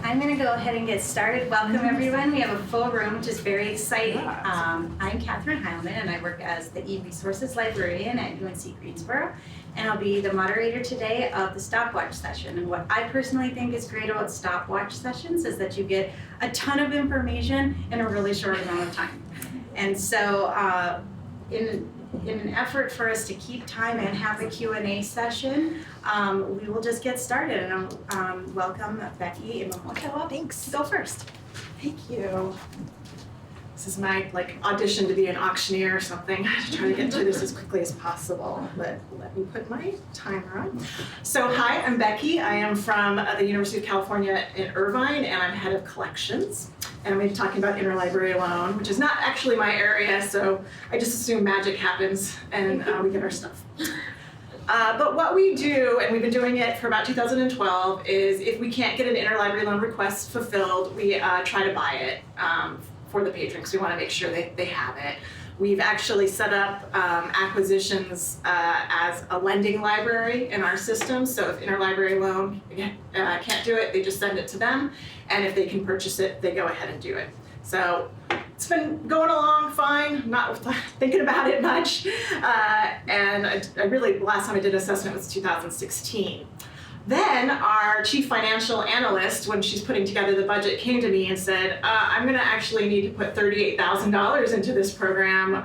I'm going to go ahead and get started. Welcome, everyone. We have a full room, which is very exciting. I'm Catherine Heilman, and I work as the e-resources librarian at UNC Greensboro. And I'll be the moderator today of the Stopwatch Session. And what I personally think is great about Stopwatch Sessions is that you get a ton of information in a really short amount of time. And so in an effort for us to keep time and have the Q&A session, we will just get started. And welcome Becky and Mamoto. Thanks. Go first. Thank you. This is my audition to be an auctioneer or something. I have to try to get through this as quickly as possible. But let me put my timer on. So hi, I'm Becky. I am from the University of California in Irvine, and I'm head of collections. And I'm going to be talking about Interlibrary Loan, which is not actually my area, so I just assume magic happens and we get our stuff. But what we do, and we've been doing it for about 2012, is if we can't get an interlibrary loan request fulfilled, we try to buy it for the patron, because we want to make sure they have it. We've actually set up acquisitions as a lending library in our system, so if Interlibrary Loan can't do it, they just send it to them, and if they can purchase it, they go ahead and do it. So it's been going along fine, not thinking about it much, and I really, the last time I did assessment was 2016. Then our chief financial analyst, when she's putting together the budget, came to me and said, I'm going to actually need to put $38,000 into this program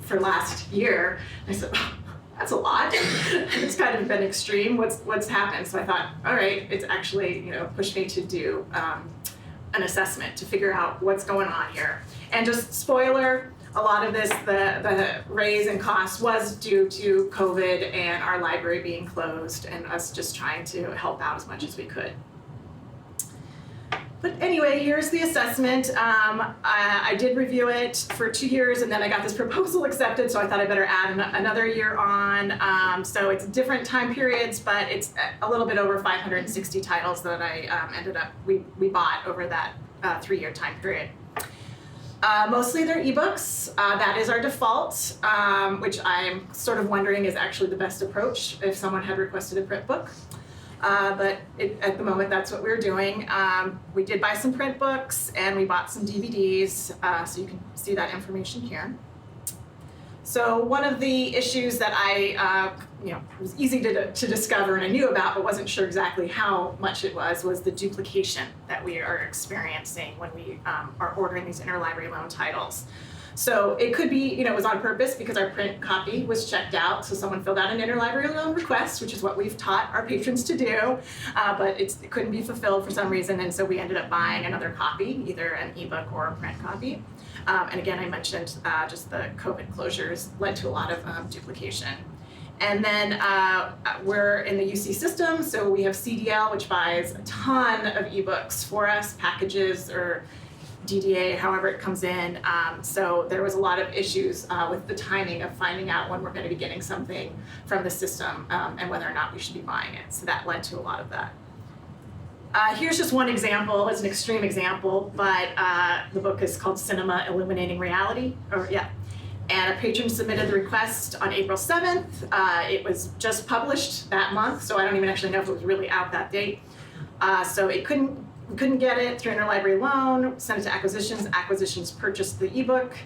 for last year. I said, oh, that's a lot. It's kind of been extreme. What's happened? So I thought, all right, it's actually pushed me to do an assessment to figure out what's going on here. And just spoiler, a lot of this, the raise in cost was due to COVID and our library being closed and us just trying to help out as much as we could. But anyway, here's the assessment. I did review it for 2 years, and then I got this proposal accepted, so I thought I better add another year on. So it's different time periods, but it's a little bit over 560 titles that I we bought over that 3-year time period. Mostly they're ebooks. That is our default, which I'm sort of wondering is actually the best approach if someone had requested a print book. But at the moment, that's what we're doing. We did buy some print books and we bought some DVDs, so you can see that information here. So one of the issues that I, was easy to discover and I knew about, but wasn't sure exactly how much it was the duplication that we are experiencing when we are ordering these interlibrary loan titles. So it could be, it was on purpose because our print copy was checked out. So someone filled out an interlibrary loan request, which is what we've taught our patrons to do, but it couldn't be fulfilled for some reason. And so we ended up buying another copy, either an ebook or a print copy. And again, I mentioned just the COVID closures led to a lot of duplication. And then we're in the UC system, so we have CDL, which buys a ton of ebooks for us, packages or DDA, however it comes in. So there was a lot of issues with the timing of finding out when we're going to be getting something from the system and whether or not we should be buying it. So that led to a lot of that. Here's just one example. It's an extreme example, but the book is called Cinema Illuminating Reality. And a patron submitted the request on April 7th. It was just published that month, so I don't even actually know if it was really out that date. So we couldn't get it through Interlibrary Loan, sent it to Acquisitions. Acquisitions purchased the ebook.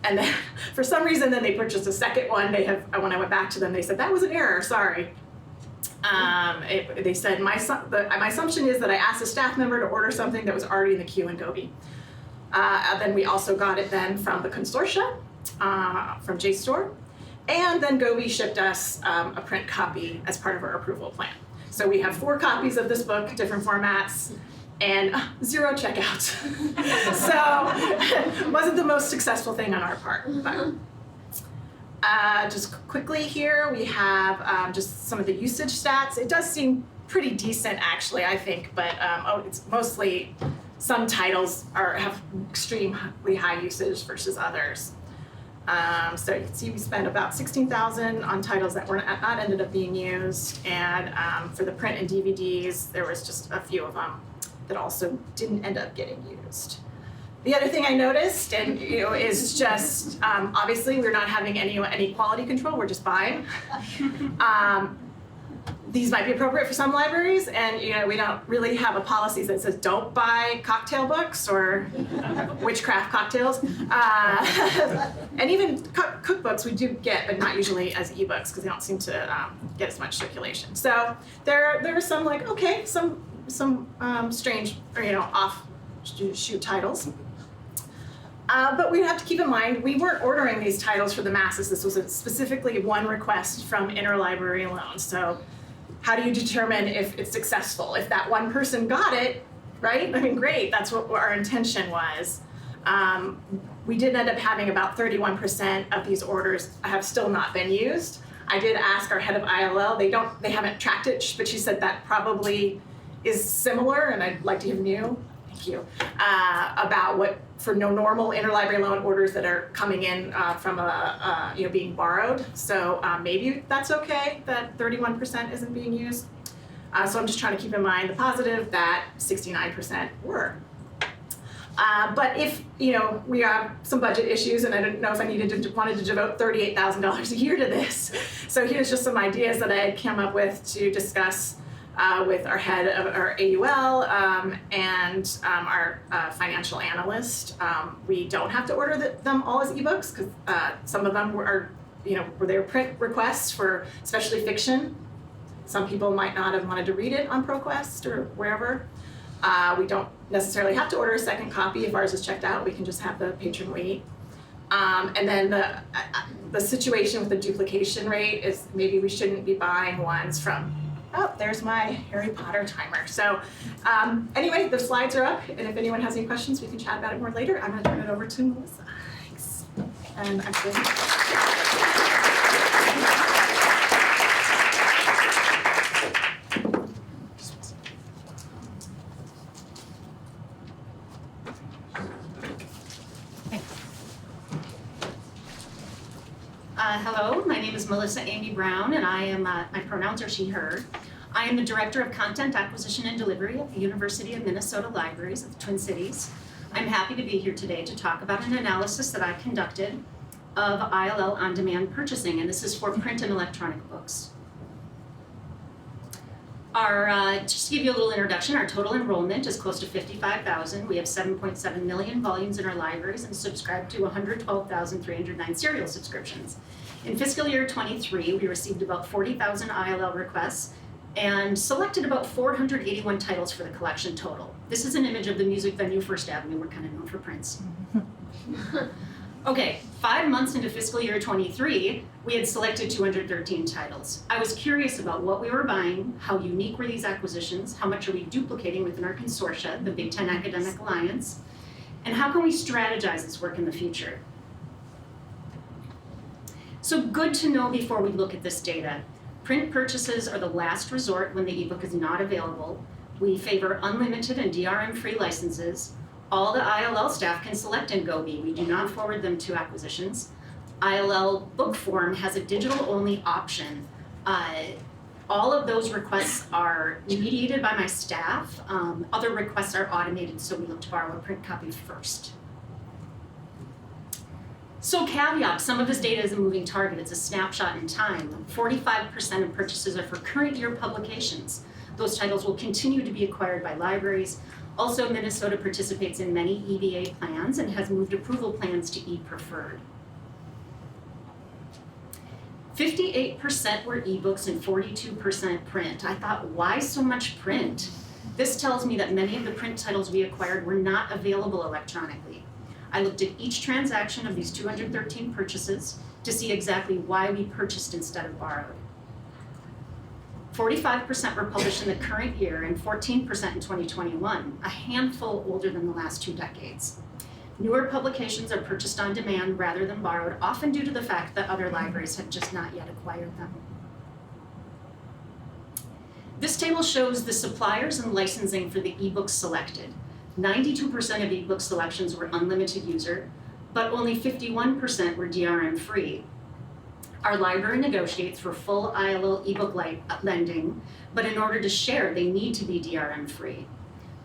And then for some reason, then they purchased a second one. When I went back to them, they said, that was an error, sorry. They said, my assumption is that I asked a staff member to order something that was already in the queue in Gobi. Then we also got it then from the consortia, from JSTOR. And then Gobi shipped us a print copy as part of our approval plan. So we have 4 copies of this book, different formats, and 0 checkout. So wasn't the most successful thing on our part. But, just quickly here, we have just some of the usage stats. It does seem pretty decent, actually, I think, but it's mostly some titles have extremely high usage versus others. So you can see we spent about $16,000 on titles that were not ended up being used, and for the print and DVDs, there was just a few of them that also didn't end up getting used. The other thing I noticed, and is just obviously we're not having any quality control. We're just buying. these might be appropriate for some libraries, and we don't really have a policy that says don't buy cocktail books or witchcraft cocktails. And even cookbooks we do get, but not usually as ebooks because they don't seem to get as much circulation. So there are some some strange or offshoot titles. But we have to keep in mind, we weren't ordering these titles for the masses. This was specifically one request from Interlibrary Loan. So how do you determine if it's successful? If that one person got it, right? I mean, great, that's what our intention was. We did end up having about 31% of these orders have still not been used. I did ask our head of ILL, they haven't tracked it, but she said that probably is similar, and I'd like to hear from you, thank you, about what for normal interlibrary loan orders that are coming in from being borrowed. So maybe that's okay that 31% isn't being used. So I'm just trying to keep in mind the positive that 69% were. But if we have some budget issues, and I didn't know if I wanted to devote $38,000 a year to this. So here's just some ideas that I had come up with to discuss with our head of our AUL and our financial analyst. We don't have to order them all as ebooks because some of them were their print requests for especially fiction. Some people might not have wanted to read it on ProQuest or wherever. We don't necessarily have to order a second copy. If ours is checked out, we can just have the patron wait. And then the situation with the duplication rate is maybe we shouldn't be buying ones from, oh, there's my Harry Potter timer. So anyway, the slides are up, and if anyone has any questions, we can chat about it more later. I'm gonna turn it over to Melissa. Thanks. And I'm Hello, my name is Melissa Amy Brown, and I am, my pronouns are she, her. I am the Director of Content Acquisition and Delivery at the University of Minnesota Libraries of the Twin Cities. I'm happy to be here today to talk about an analysis that I conducted of ILL on-demand purchasing, and this is for print and electronic books. Just to give you a little introduction, our total enrollment is close to 55,000. We have 7.7 million volumes in our libraries and subscribe to 112,309 serial subscriptions. In fiscal year 23, we received about 40,000 ILL requests and selected about 481 titles for the collection total. This is an image of the music venue First Avenue. We're kind of known for Prince. Okay, 5 months into fiscal year 23, we had selected 213 titles. I was curious about what we were buying, how unique were these acquisitions, how much are we duplicating within our consortia, the Big Ten Academic Alliance, and how can we strategize this work in the future? So good to know before we look at this data. Print purchases are the last resort when the ebook is not available. We favor unlimited and DRM-free licenses. All the ILL staff can select in Gobi. We do not forward them to acquisitions. ILL book form has a digital-only option. All of those requests are mediated by my staff. Other requests are automated, so we look to borrow a print copy first. So caveat, some of this data is a moving target. It's a snapshot in time. 45% of purchases are for current year publications. Those titles will continue to be acquired by libraries. Also, Minnesota participates in many EBA plans and has moved approval plans to e-preferred. 58% were ebooks and 42% print. I thought, why so much print? This tells me that many of the print titles we acquired were not available electronically. I looked at each transaction of these 213 purchases to see exactly why we purchased instead of borrowed. 45% were published in the current year and 14% in 2021, a handful older than the last 2 decades. Newer publications are purchased on demand rather than borrowed, often due to the fact that other libraries have just not yet acquired them. This table shows the suppliers and licensing for the ebooks selected. 92% of ebook selections were unlimited user, but only 51% were DRM-free. Our library negotiates for full ILL ebook lending, but in order to share, they need to be DRM-free.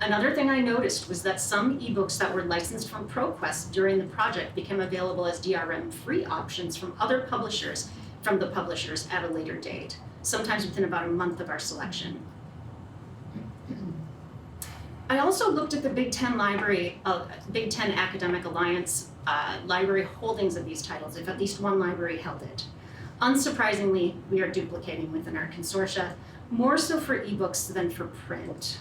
Another thing I noticed was that some ebooks that were licensed from ProQuest during the project became available as DRM-free options from other publishers, at a later date. sometimes within about a month of our selection. I also looked at the Big Ten Academic Alliance library holdings of these titles, if at least one library held it. Unsurprisingly, we are duplicating within our consortia, more so for ebooks than for print.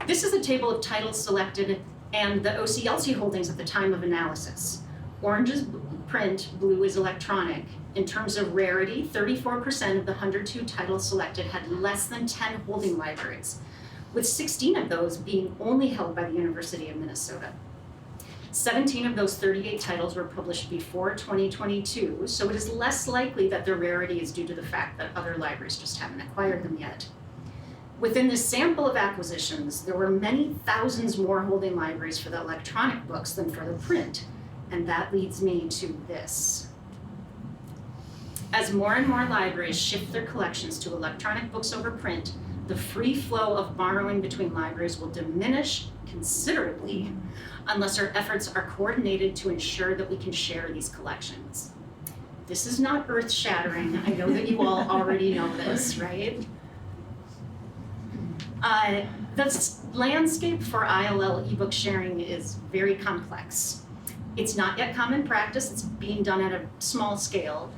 This is a table of titles selected and the OCLC holdings at the time of analysis. Orange is print, blue is electronic. In terms of rarity, 34% of the 102 titles selected had less than 10 holding libraries, with 16 of those being only held by the University of Minnesota. 17 of those 38 titles were published before 2022, so it is less likely that their rarity is due to the fact that other libraries just haven't acquired them yet. Within this sample of acquisitions, there were many thousands more holding libraries for the electronic books than for the print, and that leads me to this. As more and more libraries shift their collections to electronic books over print, the free flow of borrowing between libraries will diminish considerably unless our efforts are coordinated to ensure that we can share these collections. This is not earth-shattering. I know that you all already know this, right? The landscape for ILL ebook sharing is very complex. It's not yet common practice. It's being done at a small scale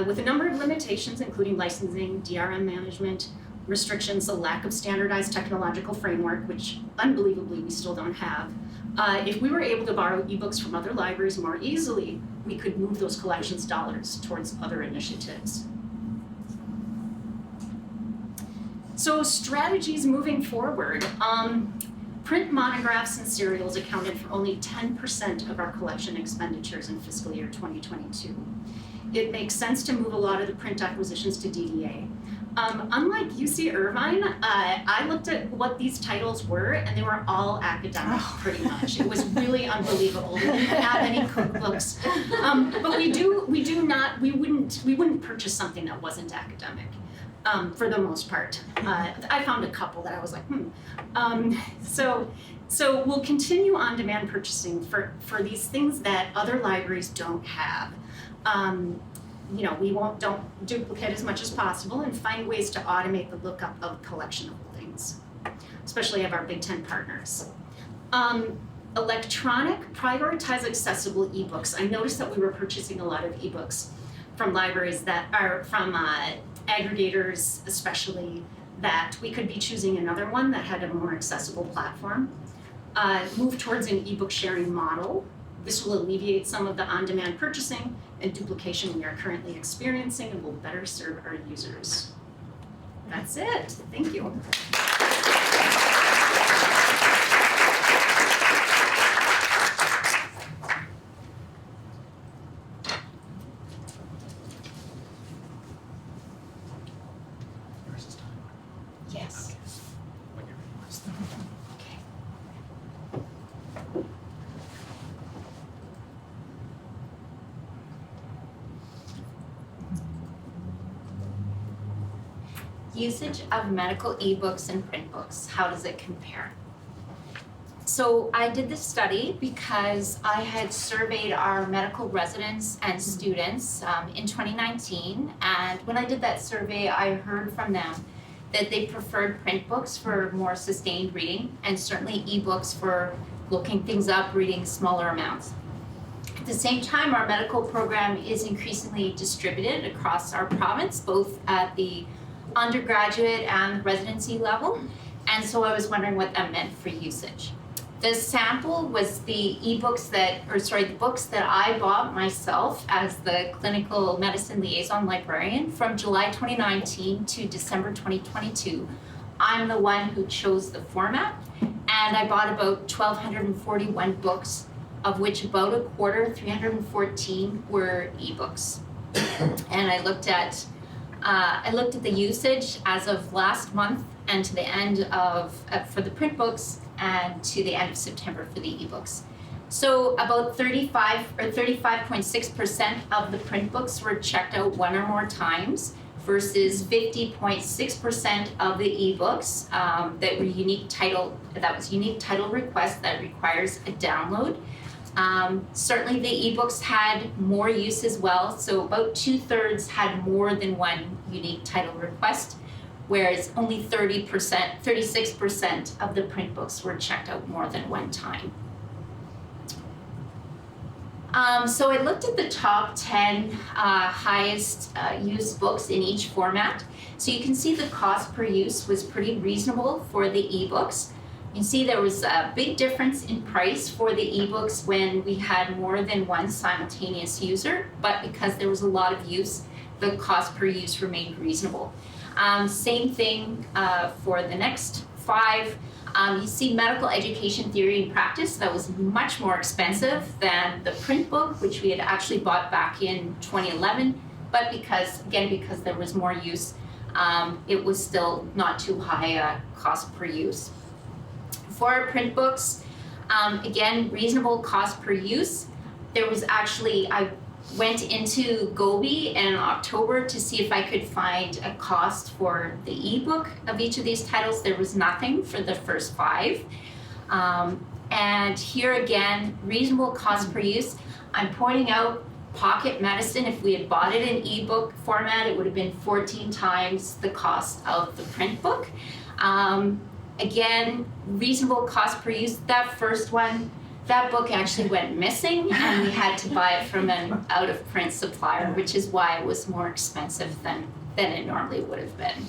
with a number of limitations, including licensing, DRM management, restrictions, a lack of standardized technological framework, which unbelievably we still don't have. If we were able to borrow ebooks from other libraries more easily, we could move those collections dollars towards other initiatives. So strategies moving forward. Print monographs and serials accounted for only 10% of our collection expenditures in fiscal year 2022. It makes sense to move a lot of the print acquisitions to DDA. Unlike UC Irvine, I looked at what these titles were, and they were all academic, pretty much. It was really unbelievable. We didn't have any cookbooks, but we wouldn't purchase something that wasn't academic. For the most part. I found a couple that I was like, So we'll continue on-demand purchasing for these things that other libraries don't have. We don't duplicate as much as possible and find ways to automate the lookup of collection holdings, especially of our Big Ten partners. Electronic, prioritize accessible ebooks. I noticed that we were purchasing a lot of ebooks from libraries that are from aggregators, especially, that we could be choosing another one that had a more accessible platform. Move towards an ebook sharing model. This will alleviate some of the on-demand purchasing and duplication we are currently experiencing and will better serve our users. That's it. Thank you. Yes. Okay. Usage of medical ebooks and print books, how does it compare? So I did this study because I had surveyed our medical residents and students in 2019, and when I did that survey, I heard from them that they preferred print books for more sustained reading, and certainly ebooks for looking things up, reading smaller amounts. At the same time, our medical program is increasingly distributed across our province, both at the undergraduate and residency level, and so I was wondering what that meant for usage. The sample was the books that I bought myself as the clinical medicine liaison librarian from July 2019 to December 2022. I'm the one who chose the format, and I bought about 1,241 books, of which about a quarter, 314, were ebooks. And I looked at the usage as of last month and to the end of for the print books and to the end of September for the ebooks. So about 35.6% of the print books were checked out one or more times versus 50.6% of the ebooks that was unique title request that requires a download. Certainly the ebooks had more use as well, so about 2/3 had more than one unique title request, whereas only 36% of the print books were checked out more than one time. So I looked at the top 10 highest used books in each format. So you can see the cost per use was pretty reasonable for the ebooks. You can see there was a big difference in price for the ebooks when we had more than one simultaneous user, but because there was a lot of use, the cost per use remained reasonable. Same thing for the next 5. You see medical education theory and practice, that was much more expensive than the print book, which we had actually bought back in 2011, but because there was more use, it was still not too high a cost per use. For our print books, again, reasonable cost per use. There was actually, I went into Gobi in October to see if I could find a cost for the ebook of each of these titles. There was nothing for the first 5. And here again, reasonable cost per use. I'm pointing out Pocket Medicine, if we had bought it in ebook format, it would have been 14 times the cost of the print book. Again, reasonable cost per use. That first one, that book actually went missing and we had to buy it from an out-of-print supplier, which is why it was more expensive than it normally would have been.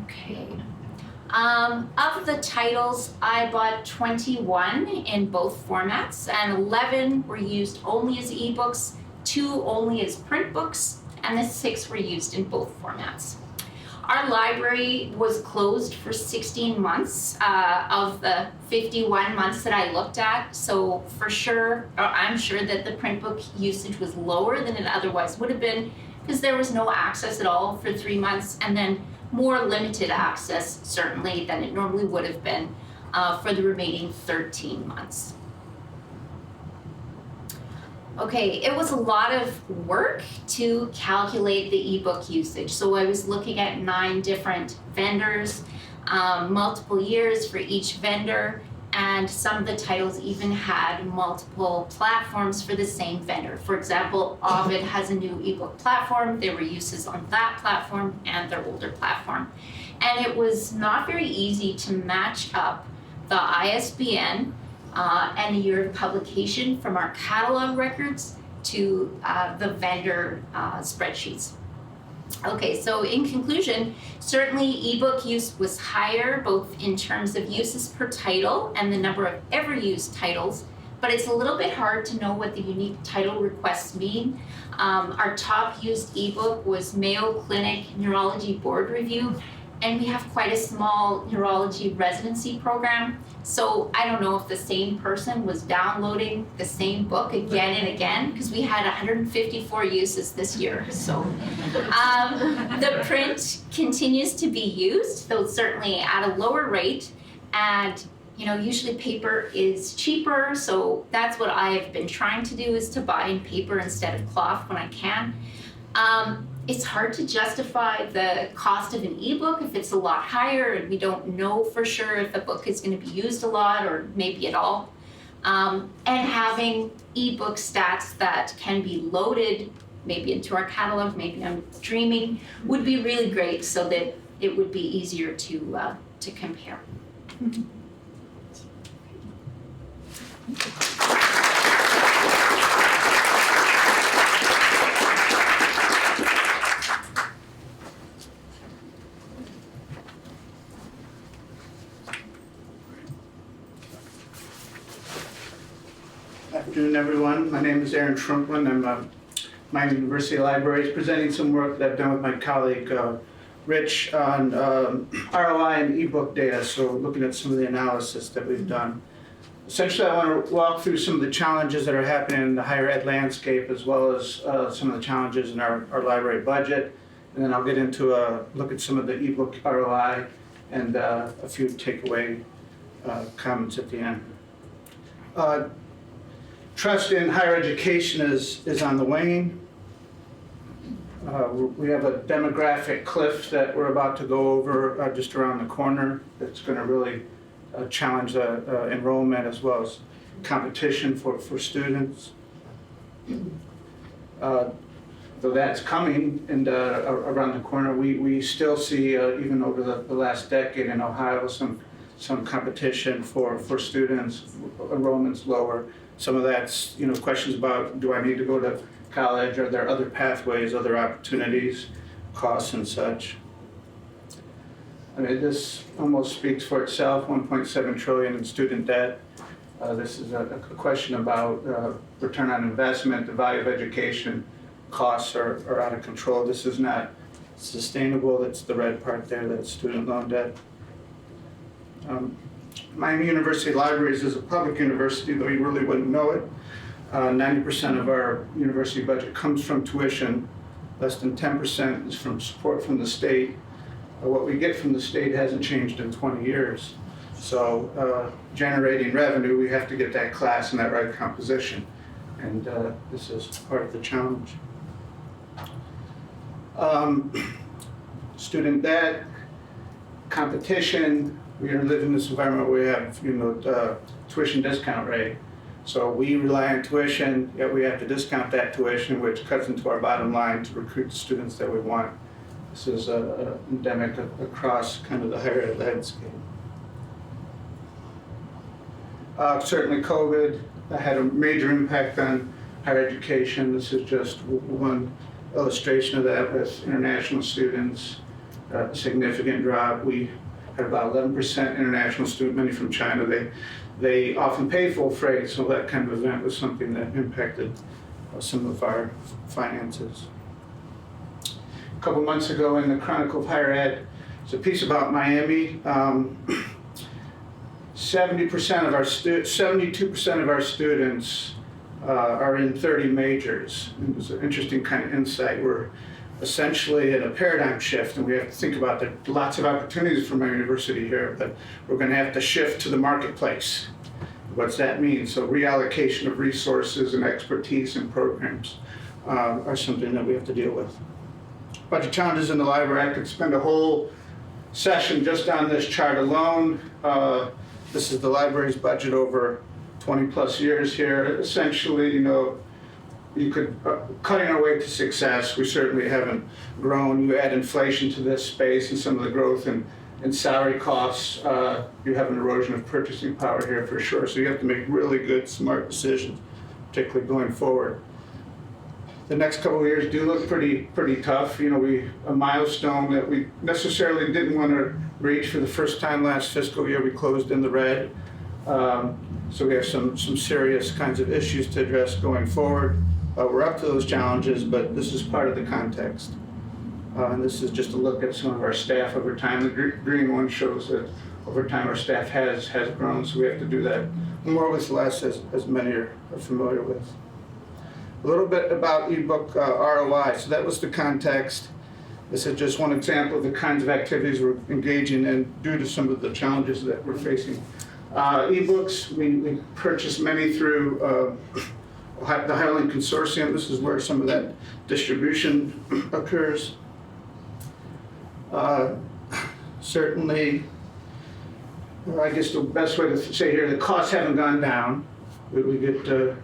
Okay. Of the titles, I bought 21 in both formats, and 11 were used only as ebooks, 2 only as print books, and the 6 were used in both formats. Our library was closed for 16 months of the 51 months that I looked at, so for sure, I'm sure that the print book usage was lower than it otherwise would have been, because there was no access at all for 3 months, and then more limited access, certainly, than it normally would have been for the remaining 13 months. Okay, it was a lot of work to calculate the ebook usage. So I was looking at 9 different vendors, multiple years for each vendor, and some of the titles even had multiple platforms for the same vendor. For example, Ovid has a new ebook platform. There were uses on that platform and their older platform. And it was not very easy to match up the ISBN and the year of publication from our catalog records to the vendor spreadsheets. Okay, so in conclusion, certainly ebook use was higher, both in terms of uses per title and the number of ever used titles, but it's a little bit hard to know what the unique title requests mean. Our top used ebook was Mayo Clinic Neurology Board Review, and we have quite a small neurology residency program. So I don't know if the same person was downloading the same book again and again, because we had 154 uses this year. So the print continues to be used, though certainly at a lower rate. And usually paper is cheaper, so that's what I've been trying to do, is to buy in paper instead of cloth when I can. It's hard to justify the cost of an ebook if it's a lot higher and we don't know for sure if the book is going to be used a lot or maybe at all. And having ebook stats that can be loaded maybe into our catalog, maybe I'm dreaming, would be really great so that it would be easier to compare. Good afternoon, everyone. My name is Aaron Schrumpman. I'm my university library is presenting some work that I've done with my colleague Rich on ROI and ebook data, so looking at some of the analysis that we've done. Essentially, I want to walk through some of the challenges that are happening in the higher ed landscape, as well as some of the challenges in our library budget, and then I'll get into a look at some of the ebook ROI and a few takeaway comments at the end. Trust in higher education is on the wane. We have a demographic cliff that we're about to go over just around the corner that's going to really challenge enrollment as well as competition for students. Though that's coming and around the corner, we still see, even over the last decade in Ohio, some competition for students, enrollment's lower. Some of that's, questions about, do I need to go to college? Are there other pathways, other opportunities, costs and such? I mean, this almost speaks for itself, 1.7 trillion in student debt. This is a question about return on investment, the value of education. Costs are out of control. This is not sustainable. That's the red part there, that's student loan debt. Miami University Libraries is a public university, though you really wouldn't know it. 90% of our university budget comes from tuition. Less than 10% is from support from the state. What we get from the state hasn't changed in 20 years. So generating revenue, we have to get that class in that right composition. And this is part of the challenge. Student debt, competition. We live in this environment where we have, tuition discount rate. So we rely on tuition, yet we have to discount that tuition, which cuts into our bottom line to recruit the students that we want. This is endemic across kind of the higher ed landscape. Certainly COVID had a major impact on higher education. This is just one illustration of that with international students, a significant drop. We had about 11% international student, many from China. They often pay full freight, so that kind of event was something that impacted some of our finances. A couple months ago in the Chronicle of Higher Ed, it's a piece about Miami. 72% of our students are in 30 majors. And it's an interesting kind of insight. We're essentially at a paradigm shift, and we have to think about there are lots of opportunities for my university here, but we're going to have to shift to the marketplace. What's that mean? So reallocation of resources and expertise and programs are something that we have to deal with. Budget challenges in the library. I could spend a whole session just on this chart alone. This is the library's budget over 20 plus years here. Essentially, you could, cutting our way to success, we certainly haven't grown. You add inflation to this space and some of the growth in salary costs, you have an erosion of purchasing power here for sure. So you have to make really good, smart decisions, particularly going forward. The next couple of years do look pretty tough. A milestone that we necessarily didn't want to reach for the first time last fiscal year, we closed in the red. So we have some serious kinds of issues to address going forward. We're up to those challenges, but this is part of the context. And this is just a look at some of our staff over time. The green one shows that over time our staff has grown, so we have to do that more with less, as many are familiar with. A little bit about ebook ROI. So that was the context. This is just one example of the kinds of activities we're engaging in due to some of the challenges that we're facing. Ebooks, we purchase many through the Highland Consortium. This is where some of that distribution occurs. Certainly, I guess the best way to say here, the costs haven't gone down. We get a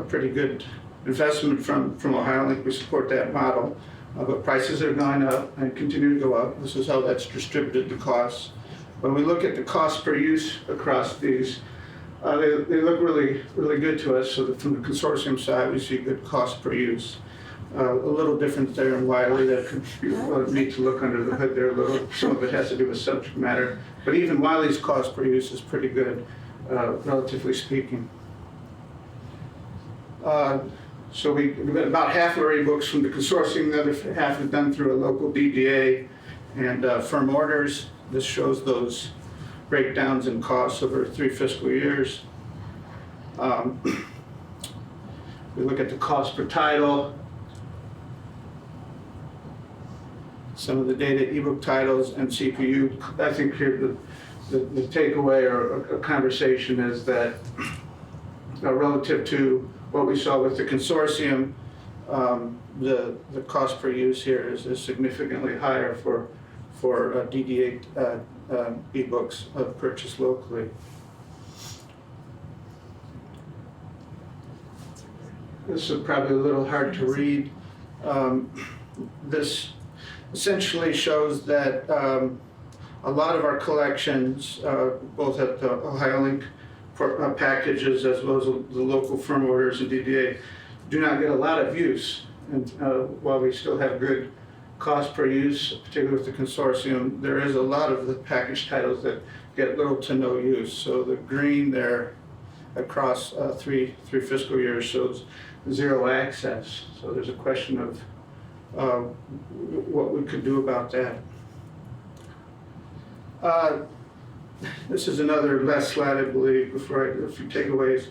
pretty good investment from Ohio Link. We support that model, but prices have gone up and continue to go up. This is how that's distributed the costs. When we look at the cost per use across these, they look really good to us. So that from the consortium side, we see good cost per use. A little different there in Wiley. That could be neat to look under the hood there a little. Some of it has to do with subject matter, but even Wiley's cost per use is pretty good, relatively speaking. So we get about half of our ebooks from the consortium. The other half is done through a local DDA and firm orders. This shows those breakdowns in costs over 3 fiscal years. We look at the cost per title. Some of the data, ebook titles and CPU. I think here the takeaway or a conversation is that relative to what we saw with the consortium, the cost per use here is significantly higher for DD8 ebooks purchased locally. this is probably a little hard to read. This essentially shows that a lot of our collections, both at the Ohio Link packages as well as the local firm orders and DDA, do not get a lot of use. And while we still have good cost per use, particularly with the consortium, there is a lot of the package titles that get little to no use. So the green there across three fiscal years shows zero access. So there's a question of what we could do about that. This is another last slide, I believe, before a few takeaways.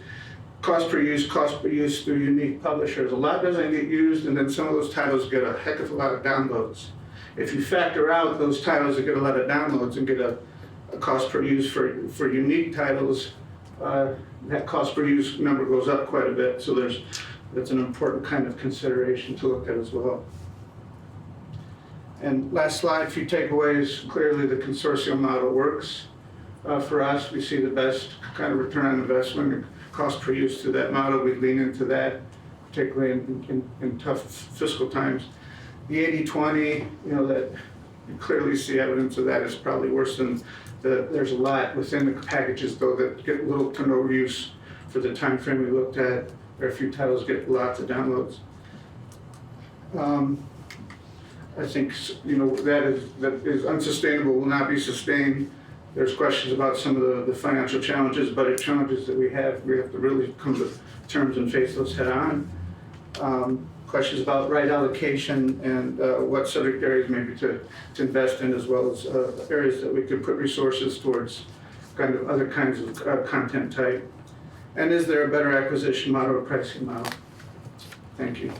Cost per use through unique publishers. A lot doesn't get used, and then some of those titles get a heck of a lot of downloads. If you factor out those titles that get a lot of downloads and get a cost per use for unique titles, that cost per use number goes up quite a bit. So that's an important kind of consideration to look at as well. And last slide, a few takeaways. Clearly, the consortium model works for us. We see the best kind of return on investment and cost per use to that model. We lean into that, particularly in tough fiscal times. The 80-20, that you clearly see evidence of that is probably worse than there's a lot within the packages though that get little to no use for the time frame we looked at. There are a few titles get lots of downloads. I think that is unsustainable, will not be sustained. There's questions about some of the financial challenges, budget challenges that we have. We have to really come to terms and face those head on. Questions about right allocation and what subject areas maybe to invest in, as well as areas that we could put resources towards kind of other kinds of content type. And is there a better acquisition model or pricing model? Thank you.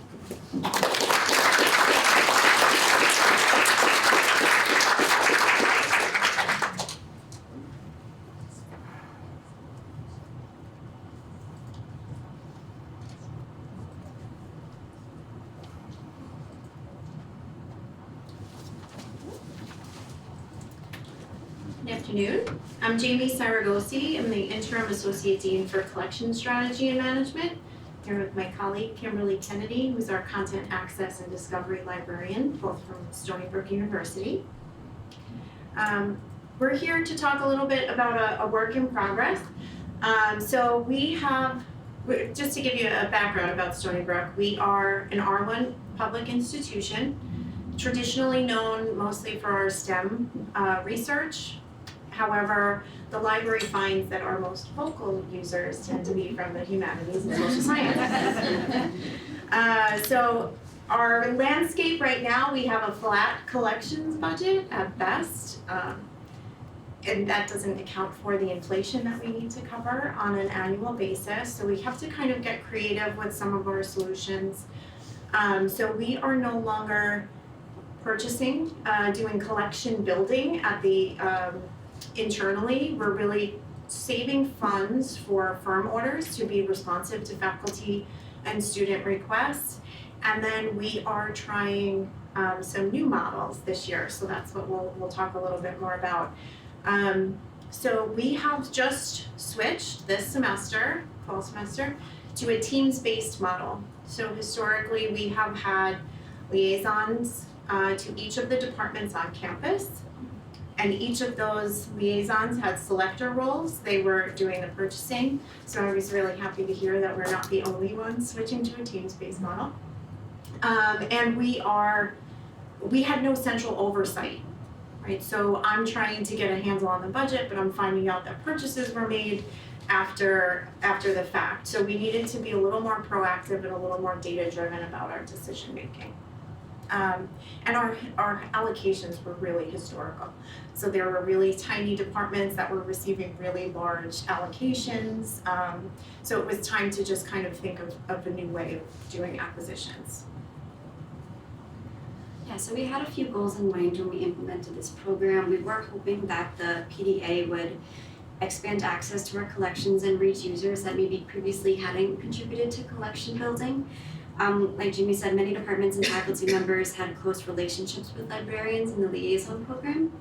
Good afternoon. I'm Jamie Saragosi. I'm the Interim Associate Dean for Collection Strategy and Management. Here with my colleague Kimberly Kennedy, who's our Content Access and Discovery Librarian, both from Stony Brook University. We're here to talk a little bit about a work in progress. So we have, just to give you a background about Stony Brook, we are an R1 public institution, traditionally known mostly for our STEM research. However, the library finds that our most vocal users tend to be from the humanities and social sciences. So our landscape right now, we have a flat collections budget at best. And that doesn't account for the inflation that we need to cover on an annual basis. So we have to kind of get creative with some of our solutions. So we are no longer purchasing, doing collection building at the internally. We're really saving funds for firm orders to be responsive to faculty and student requests. And then we are trying some new models this year. So that's what we'll talk a little bit more about. So we have just switched this semester, fall semester, to a teams-based model. So historically we have had liaisons to each of the departments on campus. And each of those liaisons had selector roles. They were doing the purchasing. So I was really happy to hear that we're not the only ones switching to a teams-based model. And we had no central oversight, right? So I'm trying to get a handle on the budget, but I'm finding out that purchases were made after the fact. So we needed to be a little more proactive and a little more data-driven about our decision-making. And our allocations were really historical. So there were really tiny departments that were receiving really large allocations. So it was time to just kind of think of a new way of doing acquisitions. Yeah, so we had a few goals in mind when we implemented this program. We were hoping that the PDA would expand access to our collections and reach users that maybe previously hadn't contributed to collection building. Like Jamie said, many departments and faculty members had close relationships with librarians in the liaison program.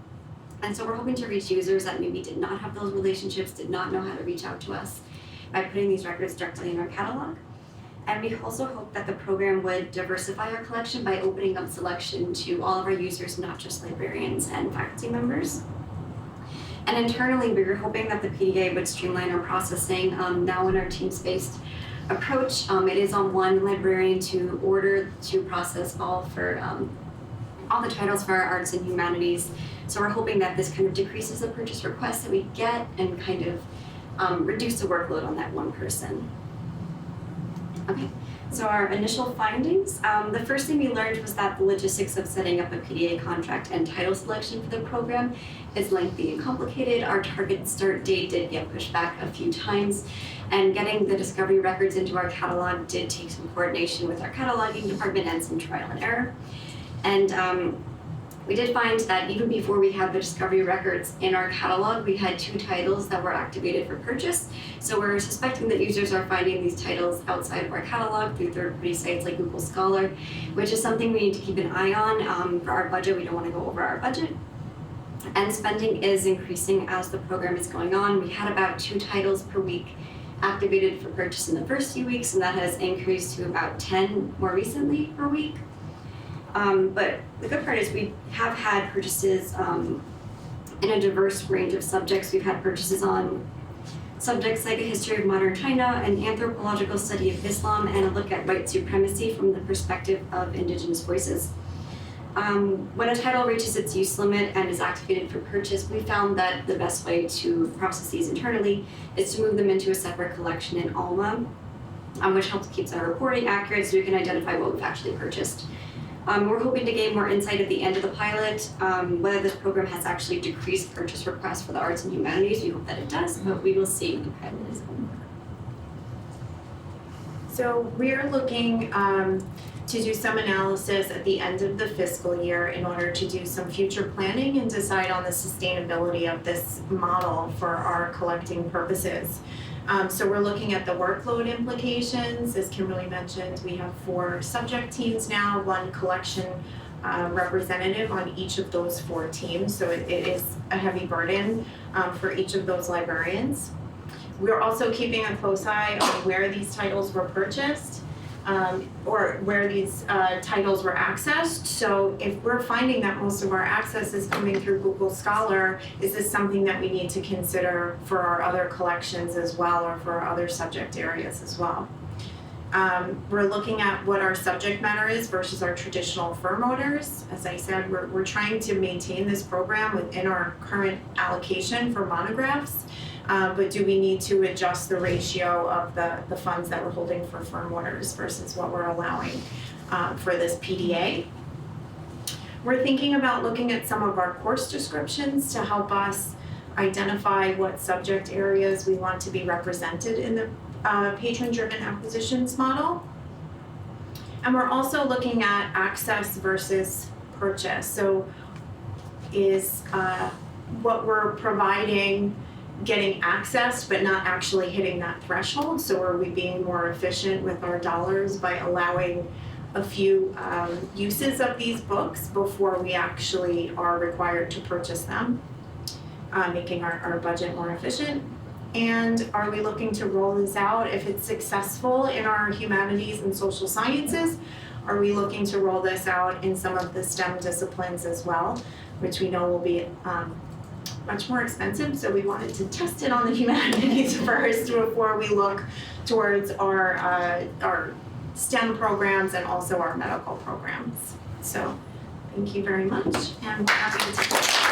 And so we're hoping to reach users that maybe did not have those relationships, did not know how to reach out to us by putting these records directly in our catalog. And we also hope that the program would diversify our collection by opening up selection to all of our users, not just librarians and faculty members. And internally, we were hoping that the PDA would streamline our processing. Now in our teams-based approach, it is on one librarian to order to process all the titles for our arts and humanities. So we're hoping that this kind of decreases the purchase requests that we get and kind of reduce the workload on that one person. Okay, so our initial findings. The first thing we learned was that the logistics of setting up a PDA contract and title selection for the program is lengthy and complicated. Our target start date did get pushed back a few times, and getting the discovery records into our catalog did take some coordination with our cataloging department and some trial and error. And we did find that even before we had the discovery records in our catalog, we had 2 titles that were activated for purchase. So we're suspecting that users are finding these titles outside of our catalog through third-party sites like Google Scholar, which is something we need to keep an eye on. For our budget, we don't want to go over our budget. And spending is increasing as the program is going on. We had about 2 titles per week activated for purchase in the first few weeks, and that has increased to about 10 more recently per week. But the good part is we have had purchases in a diverse range of subjects. We've had purchases on subjects like a history of modern China, an anthropological study of Islam, and a look at white supremacy from the perspective of Indigenous voices. When a title reaches its use limit and is activated for purchase, we found that the best way to process these internally is to move them into a separate collection in Alma, which helps keep our reporting accurate so we can identify what we've actually purchased. We're hoping to gain more insight at the end of the pilot, whether this program has actually decreased purchase requests for the arts and humanities. We hope that it does, but we will see when the pilot is over. So we're looking to do some analysis at the end of the fiscal year in order to do some future planning and decide on the sustainability of this model for our collecting purposes. So we're looking at the workload implications. As Kimberly mentioned, we have 4 subject teams now, 1 collection representative on each of those 4 teams. So it is a heavy burden for each of those librarians. We're also keeping a close eye on where these titles were purchased or where these titles were accessed. So if we're finding that most of our access is coming through Google Scholar, is this something that we need to consider for our other collections as well, or for our other subject areas as well? We're looking at what our subject matter is versus our traditional firm orders. As I said, we're trying to maintain this program within our current allocation for monographs. But do we need to adjust the ratio of the funds that we're holding for firm orders versus what we're allowing for this PDA? We're thinking about looking at some of our course descriptions to help us identify what subject areas we want to be represented in the patron-driven acquisitions model. And we're also looking at access versus purchase. So is what we're providing getting access but not actually hitting that threshold? So are we being more efficient with our dollars by allowing a few uses of these books before we actually are required to purchase them, making our budget more efficient? And are we looking to roll this out if it's successful in our humanities and social sciences? Are we looking to roll this out in some of the STEM disciplines as well, which we know will be much more expensive, so we wanted to test it on the humanities first before we look towards our STEM programs and also our medical programs. So thank you very much, and we're happy to take questions.